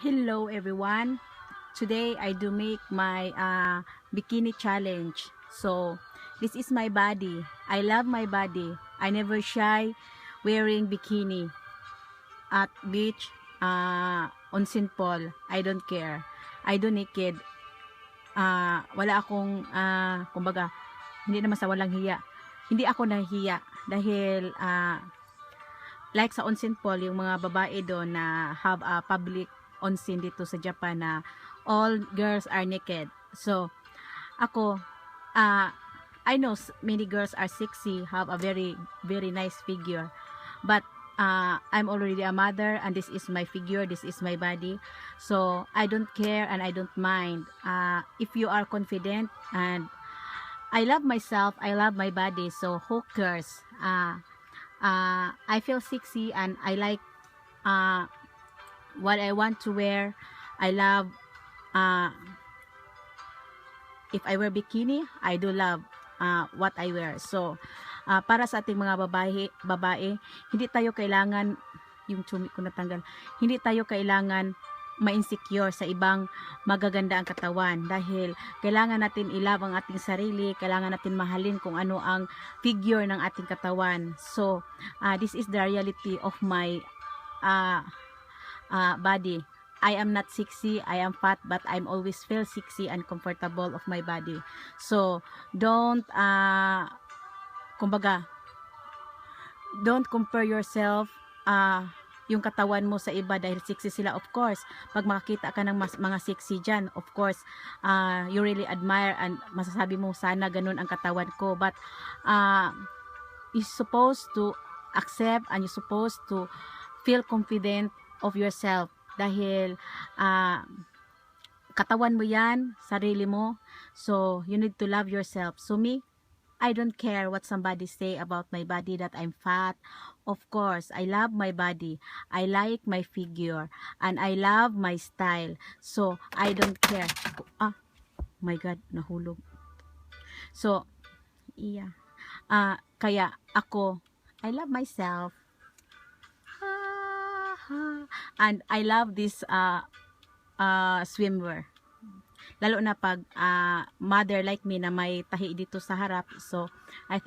Hello everyone. Today I do make my bikini challenge. So this is my body. I love my body. I never shy wearing bikini at beach, onsen pool. I don't care. I do naked. Wala akong kumbaga hindi naman sa walang hiya. Hindi ako nahihiya dahil like sa onsen pool, yung mga babae doon na have a public onsen dito sa Japan na all girls are naked. So, ako, I know many girls are sexy, have a very, very nice figure. But, I'm already a mother and this is my figure, this is my body. So, I don't care and I don't mind. If you are confident and I love myself, I love my body, so who cares? I feel sexy and I like what I want to wear. I love if I wear bikini, I do love what I wear. So para sa ating mga babae, hindi tayo kailangan yung chumi ko natanggal. Hindi tayo kailangan ma-insecure sa ibang magaganda ang katawan dahil kailangan natin i-love ang ating sarili, kailangan natin mahalin kung ano ang figure ng ating katawan. So, this is the reality of my body. I am not sexy, I am fat, but I'm always feel sexy and comfortable of my body. So, don't kumbaga, don't compare yourself yung katawan mo sa iba dahil sexy sila. Of course, pag makakita ka ng mga sexy dyan, of course, you really admire and masasabi mo sana ganun ang katawan ko. But you're supposed to accept and you're supposed to feel confident of yourself dahil katawan mo yan, sarili mo. So, you need to love yourself. So me, I don't care what somebody say about my body that I'm fat. Of course, I love my body. I like my figure. And I love my style. So, I don't care. My God, nahulog. So, yeah. Kaya ako, I love myself. And I love this swimwear. Lalo na pag mother like me na may tahi dito sa harap. So, I